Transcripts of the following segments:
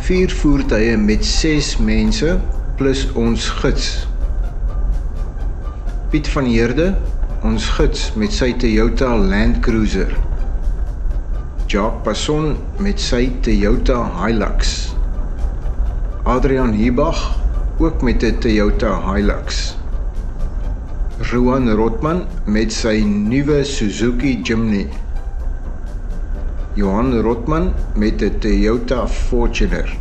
4 voertuie met 6 mense plus ons gids. Piet van Heerde, ons gids met sy Toyota Land Cruiser. Jacques Passon met sy Toyota Hilux. Adrian Hiebach, ook met 'n Toyota Hilux. Rowan Rotman met sy nuwe Suzuki Jimny. Johan Rotman met 'n Toyota Fortuner.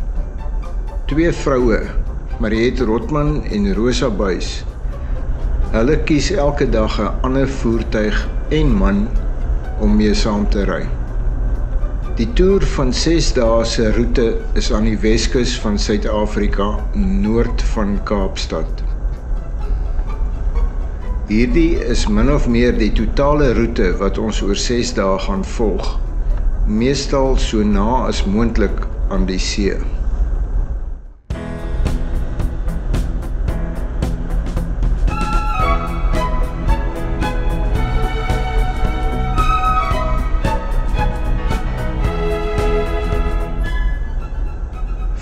2 vroue, Mariette Rotman en Rosa Buys. Hulle kies elke dag 'n ander voertuig en man om mee saam te ry. Die toer van 6 dae se roete is aan die Weskus van Suid-Afrika, noord van Kaapstad. Hierdie is min of meer die totale roete wat ons oor 6 dae gaan volg, meestal so na as moontlik aan die see.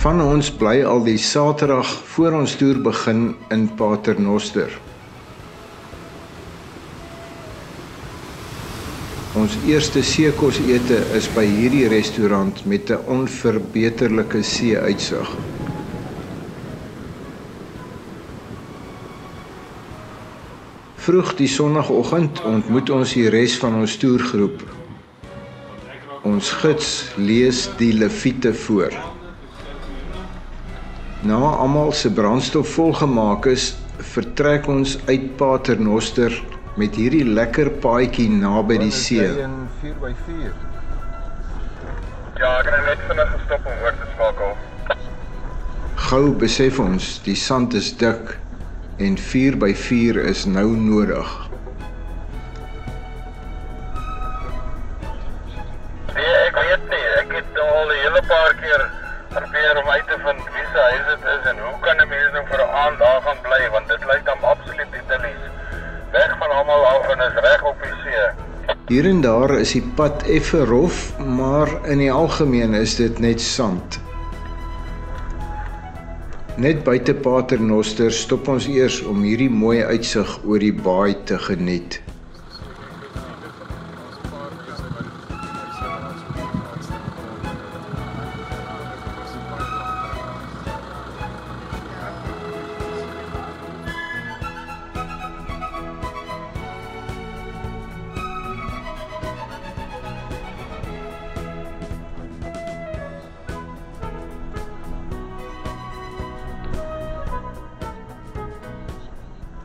Van ons bly al die Saterdag voor ons toer begin in Paternoster. Ons eerste seekosete is by hierdie restaurant met 'n onverbeterlike see-uitsig. Vroeg die Sondagoggend ontmoet ons die res van ons toergroep. Ons gids lees die Lewiete voor. Na almal se brandstof volgemaak is, vertrek ons uit Paternoster met hierdie lekker paadjie naby die see. 4x4. Ja, ek het net vinnig gestop om oor te skakel. Gou besef ons, die sand is dik en 4x4 is nou nodig. Nee, ek weet nie, ek het al 'n hele paar keer probeer om uit te vind wie se huis dit is en hoe kan 'n mens nou vir 'n aand daar gaan bly, want dit lyk dan absoluut idyllies. Weg van almal af en is reg op die see. Hier en daar is die pad effe rof, maar in die algemeen is dit net sand. Net buite Paternoster stop ons eers om hierdie mooi uitsig oor die baai te geniet.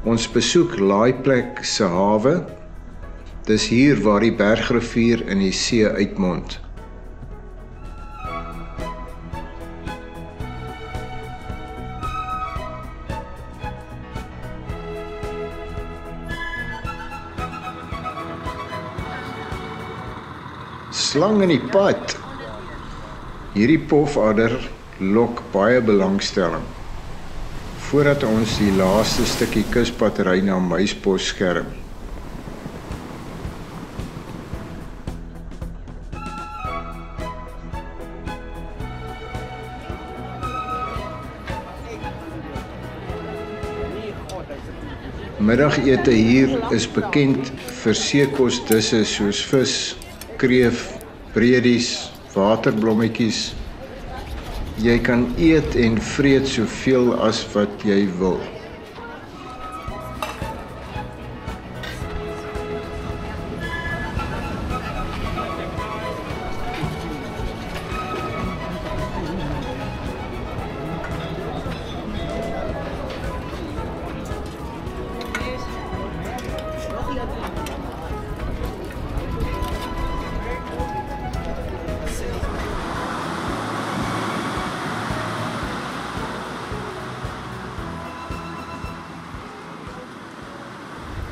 Ons besoek Laaiplek se hawe. Dis hier waar die Bergrivier in die see uitmond. Slang in die pad. Hierdie pofadder lok baie belangstelling. Voordat ons die laaste stukkie kuspad ry na Muisbos skerm. Middagete hier is bekend vir seekosdisse soos vis, kreef, bredies, waterblommetjies. Jy kan eet en vreet soveel as wat jy wil.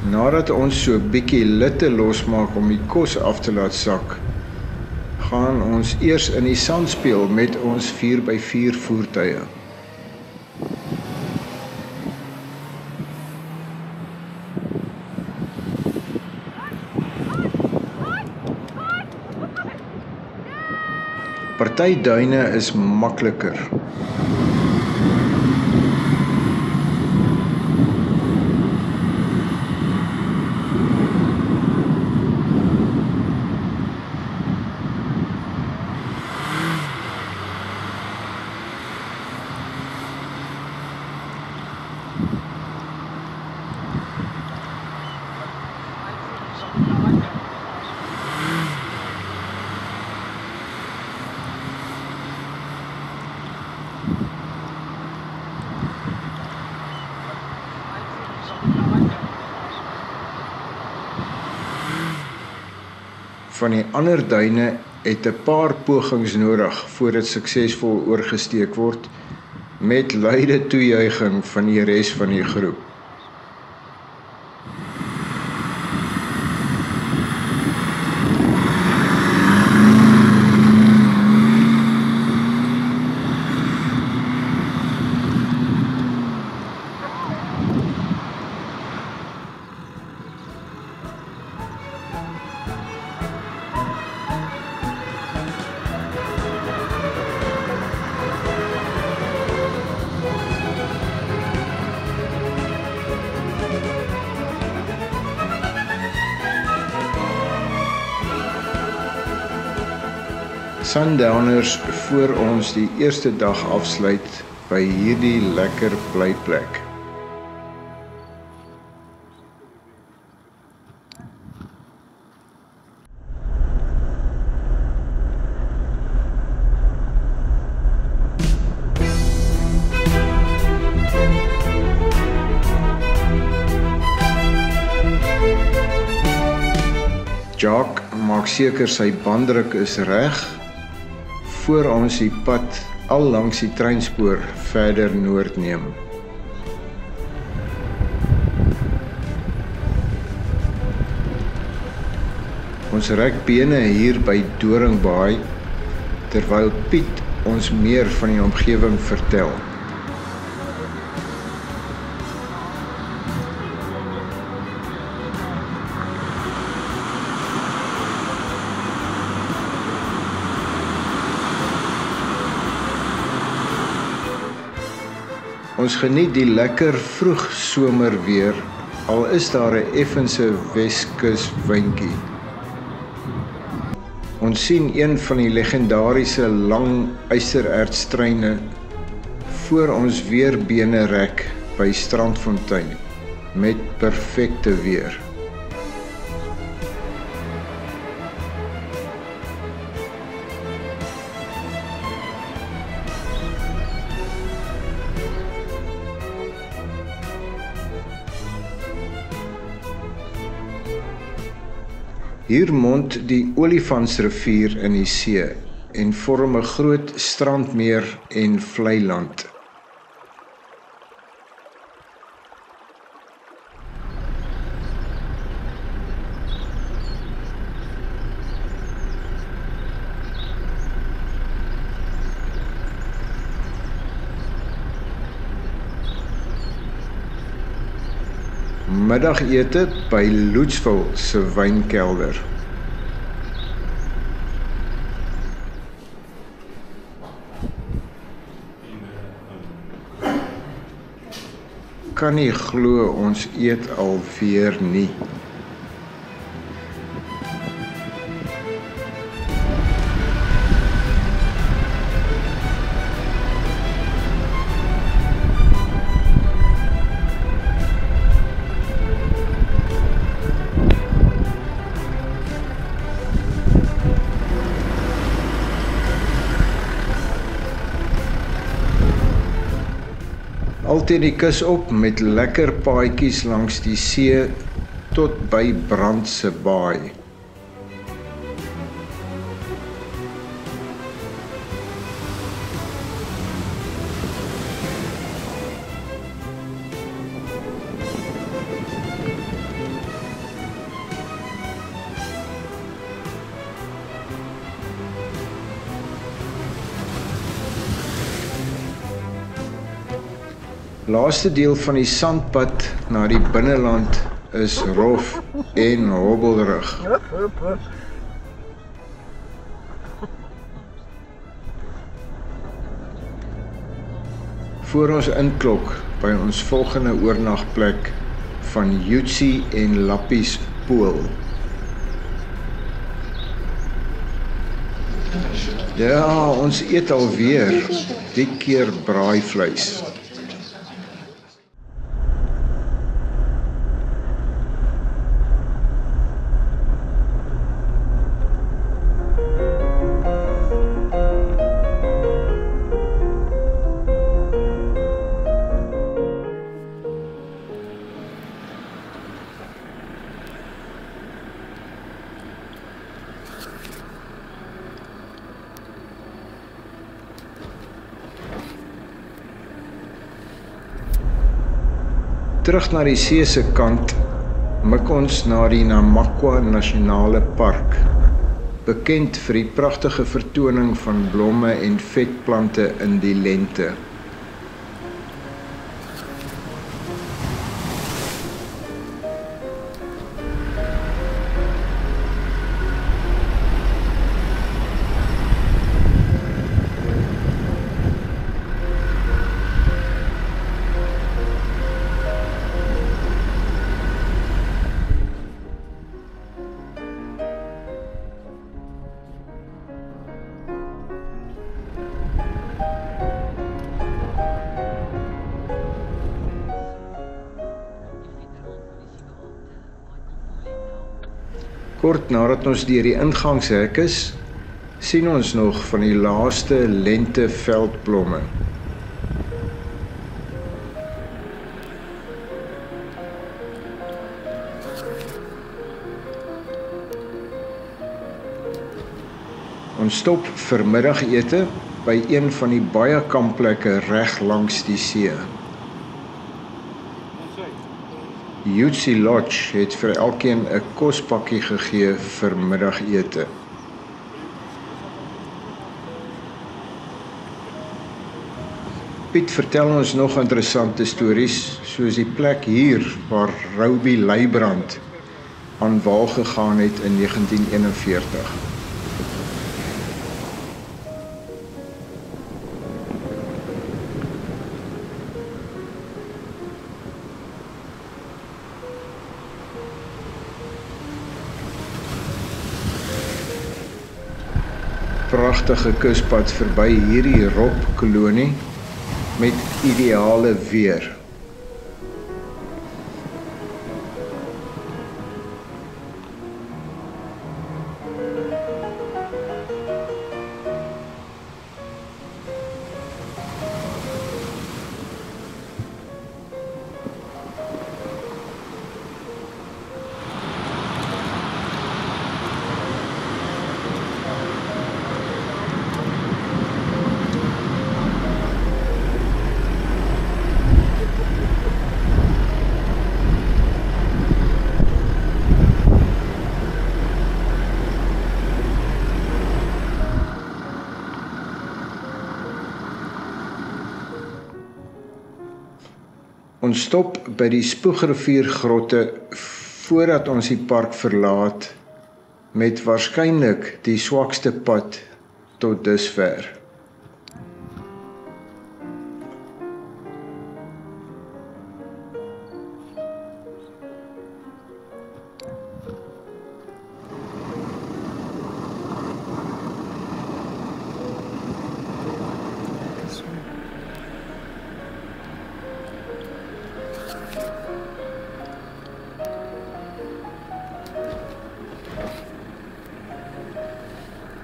Nadat ons so 'n bietjie litte losmaak om die kos af te laat sak, gaan ons eers in die sand speel met ons 4x4 voertuie. Party duine is makliker. Van die ander duine het 'n paar pogings nodig voor dit suksesvol oorgesteek word, met luide toejuiging van die res van die groep. Sundowners voor ons die eerste dag afsluit by hierdie lekker blyplek. Jacques maak seker sy banddruk is reg, voor ons die pad al langs die treinspoor verder noord neem. Ons rek bene hier by Doringbaai, terwyl Piet ons meer van die omgewing vertel. Ons geniet die lekker vroeg somerweer, al is daar 'n effense Weskus windjie. Ons sien een van die legendariese lang ysterertstreine voor ons weer bene rek by Strandfontein met perfekte weer. Hier mond die Olifantsrivier in die see en vorm 'n groot strandmeer en vlei land. Middagete by Loetsville se wynkelder. Kan nie glo ons eet alweer nie. Altyd die kus op met lekker paadjies langs die see tot by Brandse Baai. Laaste deel van die sandpad na die binneland is rof en hobbelrig. voor ons inklok by ons volgende oornagplek van Jutsi en Lappies Pool. Ja, ons eet alweer, die keer braaivleis. Terug na die see se kant, mik ons na die Namakwa Nasionale Park, bekend vir die pragtige vertoning van blomme en vetplante in die lente. Kort nadat ons deur die ingangshek is, sien ons nog van die laaste lente veldblomme. Ons stop vir middagete by een van die baie kampplekke reg langs die see. Jutsi Lodge het vir elkeen 'n kospakkie gegee vir middagete. Piet vertel ons nog interessante stories, soos die plek hier waar Rouby Leibrand aan wal gegaan het in 1941. Pragtige kuspad verby hierdie robkolonie met ideale weer. Ons stop by die Spoegrivier grotte voordat ons die park verlaat met waarskynlik die swakste pad tot dusver.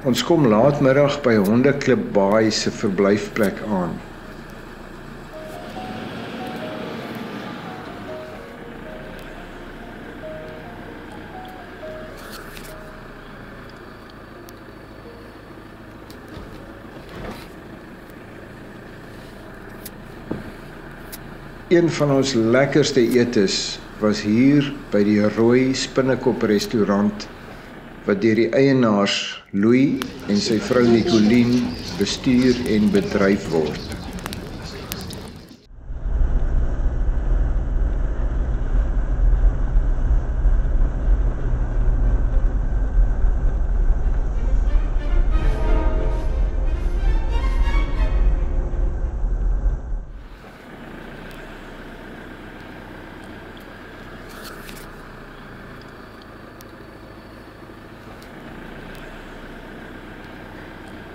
Ons kom laatmiddag by Hondeklip Baai se verblyfplek aan. Een van ons lekkerste etes was hier by die Rooi Spinnekop restaurant wat deur die eienaars Louis en sy vrou Nicoline bestuur en bedryf word.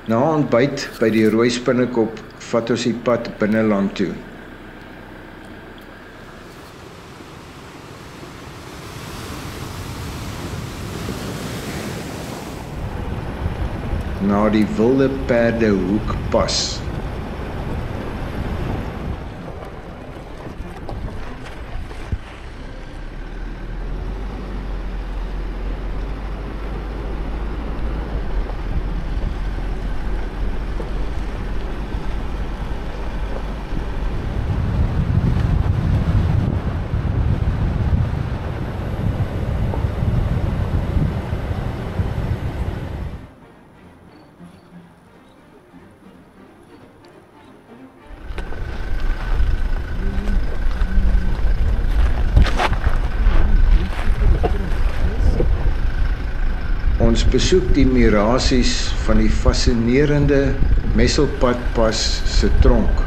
Na ontbyt by die Rooi Spinnekop vat ons die pad binneland toe. Na die Wilde Perdehoek pas. Ons besoek die mirasies van die fascinerende Messelpadpas se tronk.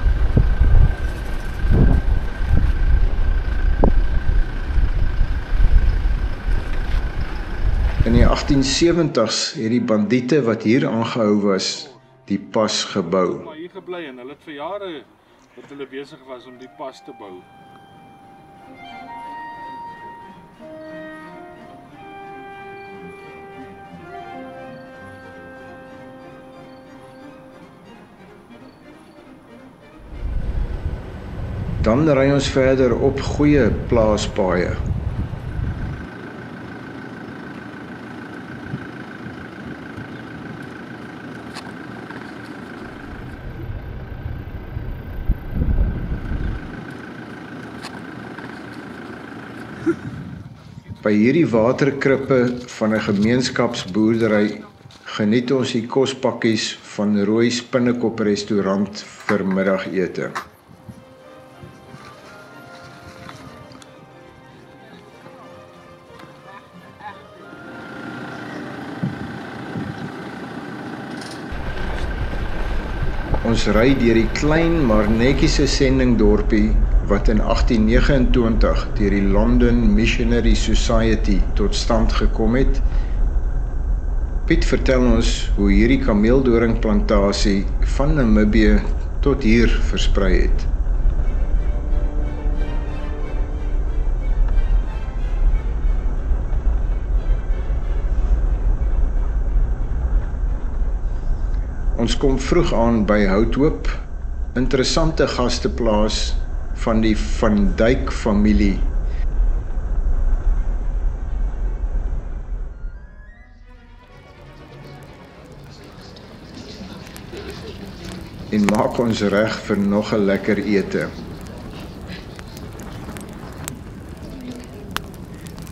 In die 1870s het die bandiete wat hier aangehou was, die pas gebou. Maar hier gebly en hulle het vir jare wat hulle besig was om die pas te bou. Dan ry ons verder op goeie plaaspaaie. By hierdie waterkrippe van 'n gemeenskapsboerdery geniet ons die kospakkies van Rooi Spinnekop restaurant vir middagete. Ons ry deur die klein maar netjiese sendingdorpie wat in 1829 deur die London Missionary Society tot stand gekom het. Piet vertel ons hoe hierdie kameeldoringplantasie van Namibië tot hier versprei het. Ons kom vroeg aan by Houthoop, interessante gasteplaas van die Van Dyk familie. En maak ons reg vir nog 'n lekker ete.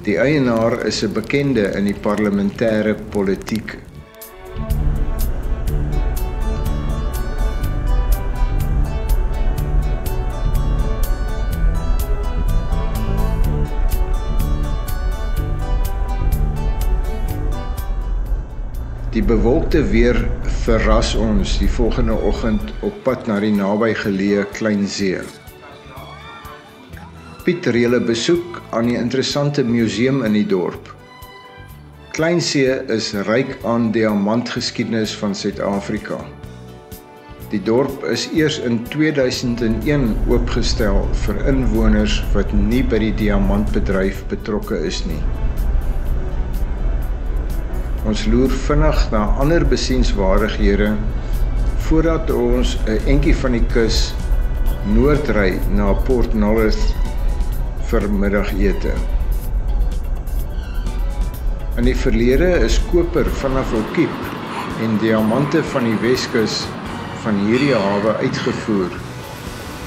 Die eienaar is 'n bekende in die parlementêre politiek. Die bewolkte weer verras ons die volgende oggend op pad na die nabygeleë Kleinsee. Piet reël 'n besoek aan die interessante museum in die dorp. Kleinsee is ryk aan diamantgeskiedenis van Suid-Afrika. Die dorp is eers in 2001 oopgestel vir inwoners wat nie by die diamantbedryf betrokke is nie. Ons loer vinnig na ander besienswaardighede voordat ons 'n entjie van die kus noordry na Port Nolloth vir middagete. In die verlede is koper vanaf Okiep en diamante van die Weskus van hierdie hawe uitgevoer,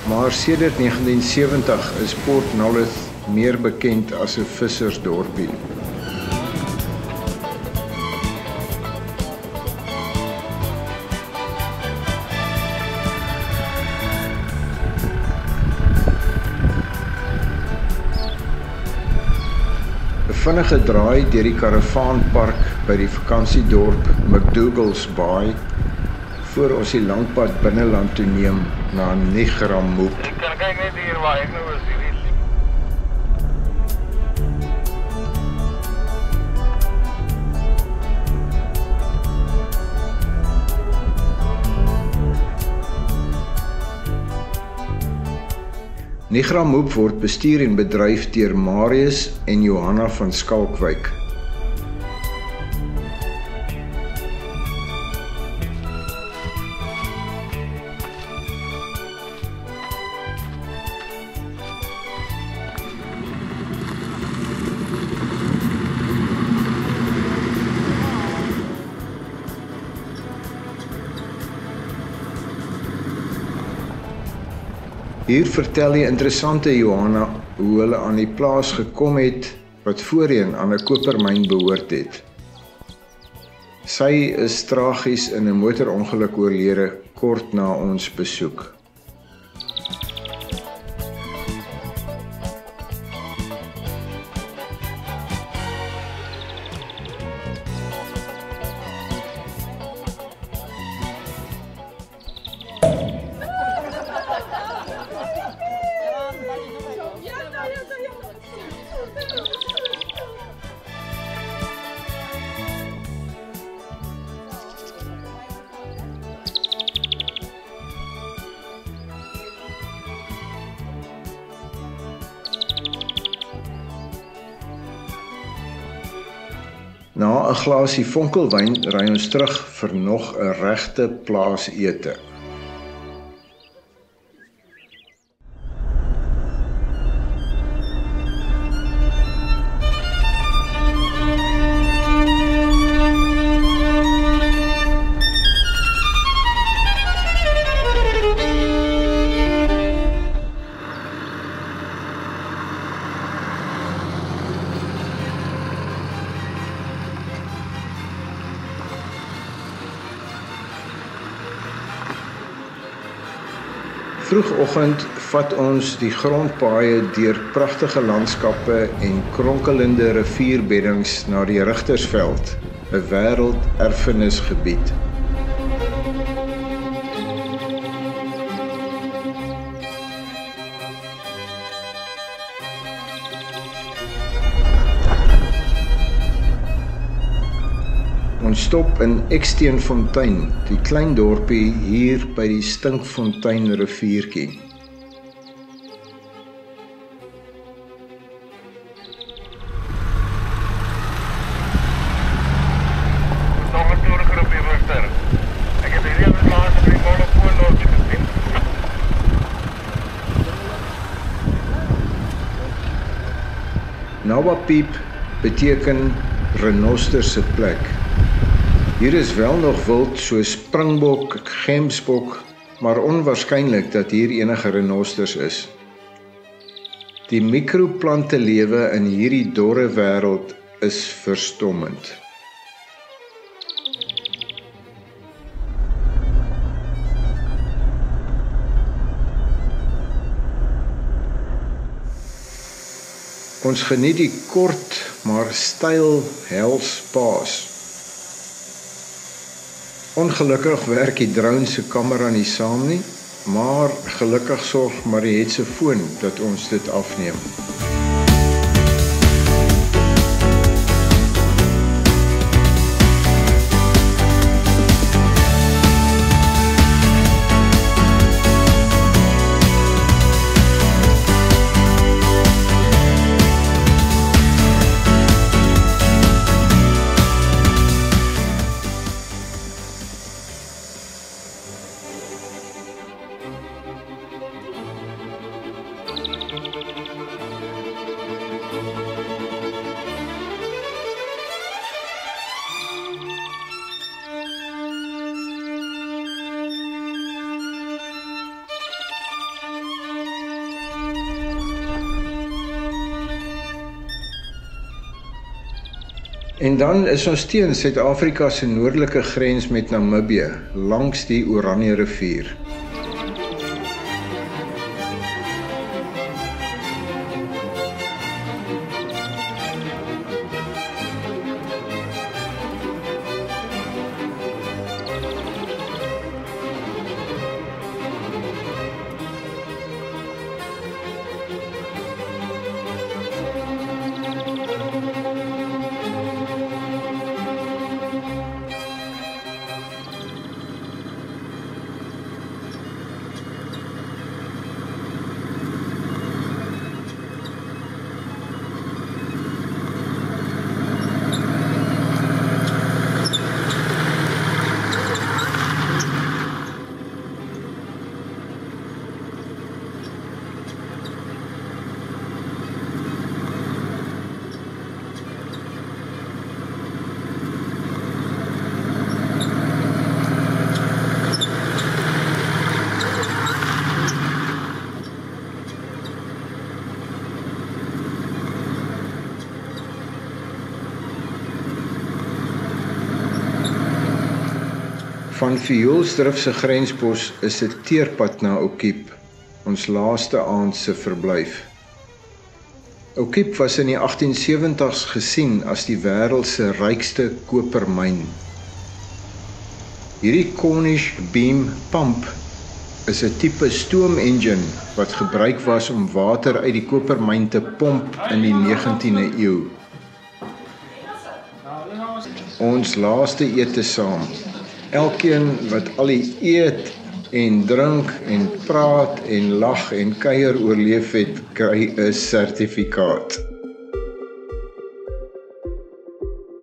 maar sedert 1970 is Port Nolloth meer bekend as 'n vissersdorpie. 'n vinnige draai deur die karavaanpark by die vakansiedorp McDougall's Bay voor ons die langpad binneland toe neem na Nigramoop. Ek kan kyk net hier waar ek nou is. Negramoop word bestuur en bedryf deur Marius en Johanna van Skalkwyk. Hier vertel die interessante Johanna hoe hulle aan die plaas gekom het wat voorheen aan 'n kopermyn behoort het. Sy is tragies in 'n motorongeluk oorlede kort na ons besoek. Na 'n glasie vonkelwyn ry ons terug vir nog 'n regte plaasete. Vroegoggend vat ons die grondpaaie deur pragtige landskappe en kronkelende rivierbeddings na die Rigtersveld, 'n wêrelderfenisgebied. Ons stop in Eksteenfontein, die klein dorpie hier by die Stinkfontein riviertjie. Nog 'n toergroep hier verster. Ek het hierdie op die plaas op die monopool gesien. Nawapiep beteken renoster se plek. Hier is wel nog wild soos springbok, gemsbok, maar onwaarskynlik dat hier enige renosters is. Die mikroplante lewe in hierdie dorre wêreld is verstommend. Ons geniet die kort maar styl helspaas. Ongelukkig werk die drone se kamera nie saam nie, maar gelukkig sorg Mariet se foon dat ons dit afneem. En dan is ons teen Suid-Afrika se noordelike grens met Namibië, langs die Oranje rivier. Van Vioolsdrif se grenspos is 'n teerpad na Oukiep, ons laaste aand se verblyf. Oukiep was in die 1870s gesien as die wêreld se rykste kopermyn. Hierdie Cornish Beam Pump is 'n tipe stoomengine wat gebruik was om water uit die kopermyn te pomp in die 19de eeu. Ons laaste ete saam. Elkeen wat al die eet en drink en praat en lag en kuier oorleef het, kry 'n sertifikaat.